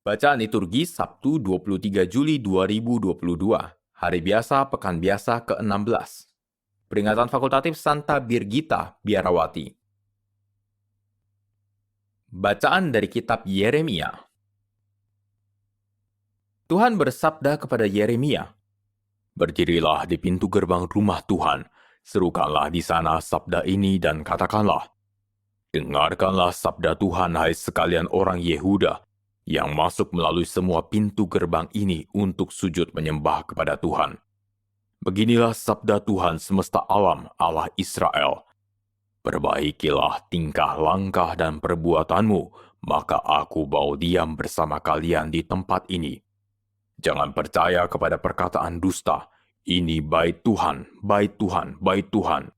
Bacaan liturgi Sabtu 23 Juli 2022, Hari Biasa Pekan Biasa ke-16. Peringatan Fakultatif Santa Birgita Biarawati. Bacaan dari Kitab Yeremia. Tuhan bersabda kepada Yeremia, "Berdirilah di pintu gerbang rumah Tuhan, serukanlah di sana sabda ini dan katakanlah, dengarkanlah sabda Tuhan hai sekalian orang Yehuda, yang masuk melalui semua pintu gerbang ini untuk sujud menyembah kepada Tuhan. Beginilah sabda Tuhan semesta alam, Allah Israel. Perbaikilah tingkah langkah dan perbuatanmu, maka aku mau diam bersama kalian di tempat ini. Jangan percaya kepada perkataan dusta, ini bait Tuhan, bait Tuhan, bait Tuhan.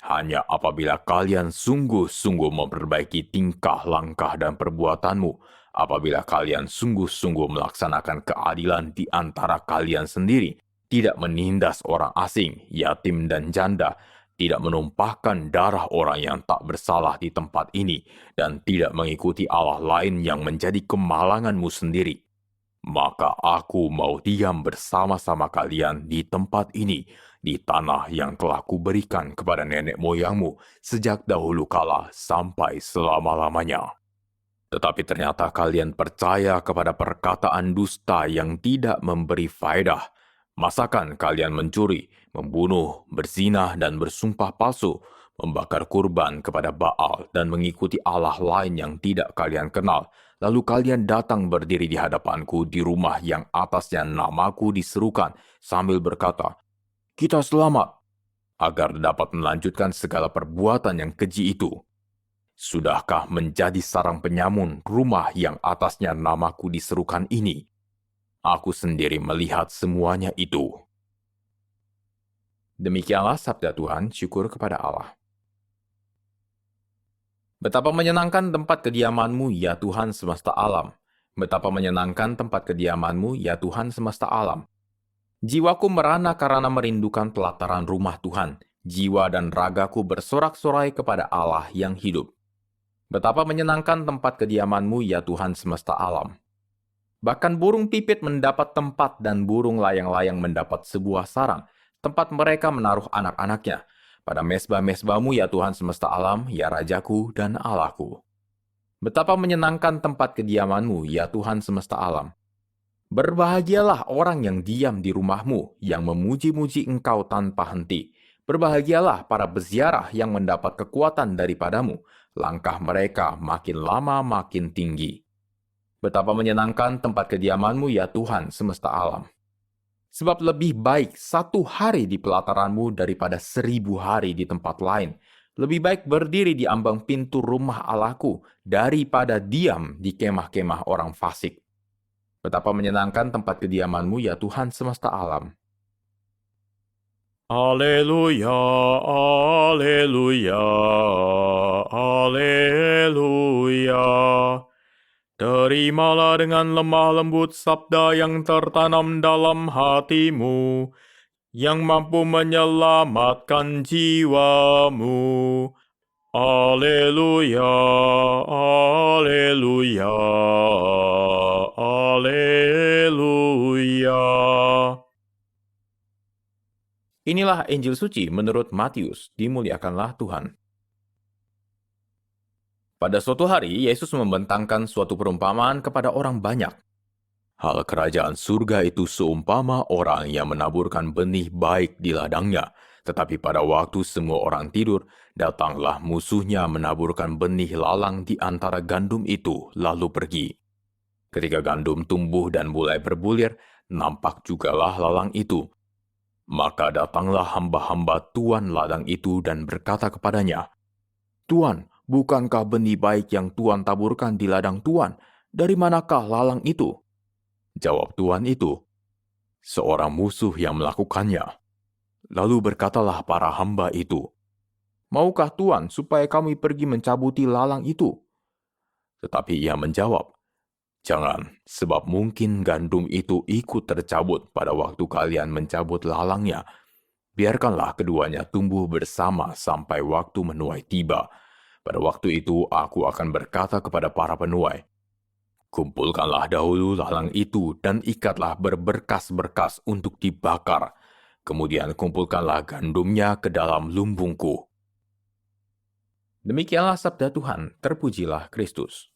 Hanya apabila kalian sungguh-sungguh memperbaiki tingkah langkah dan perbuatanmu, apabila kalian sungguh-sungguh melaksanakan keadilan di antara kalian sendiri, tidak menindas orang asing, yatim dan janda, tidak menumpahkan darah orang yang tak bersalah di tempat ini, dan tidak mengikuti Allah lain yang menjadi kemalanganmu sendiri, maka aku mau diam bersama-sama kalian di tempat ini, di tanah yang telah kuberikan kepada nenek moyangmu sejak dahulu kala sampai selama-lamanya. Tetapi ternyata kalian percaya kepada perkataan dusta yang tidak memberi faedah. Masakan kalian mencuri, membunuh, berzina, dan bersumpah palsu, membakar kurban kepada Baal, dan mengikuti Allah lain yang tidak kalian kenal. Lalu kalian datang berdiri di hadapanku di rumah yang atasnya namaku diserukan sambil berkata, 'Kita selamat,' agar dapat melanjutkan segala perbuatan yang keji itu. Sudahkah menjadi sarang penyamun rumah yang atasnya namaku diserukan ini? Aku sendiri melihat semuanya itu." Demikianlah sabda Tuhan, syukur kepada Allah. Betapa menyenangkan tempat kediamanmu, ya Tuhan semesta alam. Betapa menyenangkan tempat kediamanmu, ya Tuhan semesta alam. Jiwaku merana karena merindukan pelataran rumah Tuhan. Jiwa dan ragaku bersorak-sorai kepada Allah yang hidup. Betapa menyenangkan tempat kediamanmu, ya Tuhan semesta alam. Bahkan burung pipit mendapat tempat dan burung layang-layang mendapat sebuah sarang, tempat mereka menaruh anak-anaknya. Pada mesbah-mesbahmu, ya Tuhan semesta alam, ya Rajaku dan Allahku. Betapa menyenangkan tempat kediamanmu, ya Tuhan semesta alam. Berbahagialah orang yang diam di rumahmu, yang memuji-muji Engkau tanpa henti. Berbahagialah para peziarah yang mendapat kekuatan daripadamu. Langkah mereka makin lama makin tinggi. Betapa menyenangkan tempat kediamanmu, ya Tuhan semesta alam. Sebab lebih baik 1 hari di pelataranmu daripada 1000 hari di tempat lain. Lebih baik berdiri di ambang pintu rumah Allahku daripada diam di kemah-kemah orang fasik. Betapa menyenangkan tempat kediamanmu, ya Tuhan semesta alam. Haleluya, haleluya, haleluya. Terimalah dengan lemah lembut sabda yang tertanam dalam hatimu, yang mampu menyelamatkan jiwamu. Haleluya, haleluya, haleluya. Inilah Injil suci menurut Matius, dimuliakanlah Tuhan. Pada suatu hari, Yesus membentangkan suatu perumpamaan kepada orang banyak. Hal kerajaan surga itu seumpama orang yang menaburkan benih baik di ladangnya, tetapi pada waktu semua orang tidur, datanglah musuhnya menaburkan benih lalang di antara gandum itu, lalu pergi. Ketika gandum tumbuh dan mulai berbulir, nampak jugalah lalang itu. Maka datanglah hamba-hamba tuan ladang itu dan berkata kepadanya, "Tuan, bukankah benih baik yang Tuan taburkan di ladang Tuan? Dari manakah lalang itu?" Jawab tuan itu, "Seorang musuh yang melakukannya." Lalu berkatalah para hamba itu, "Maukah Tuan supaya kami pergi mencabuti lalang itu?" Tetapi ia menjawab, "Jangan, sebab mungkin gandum itu ikut tercabut pada waktu kalian mencabut lalangnya. Biarkanlah keduanya tumbuh bersama sampai waktu menuai tiba. Pada waktu itu aku akan berkata kepada para penuai, Kumpulkanlah dahulu lalang itu dan ikatlah berberkas-berkas untuk dibakar. Kemudian kumpulkanlah gandumnya ke dalam lumbungku. Demikianlah sabda Tuhan, terpujilah Kristus.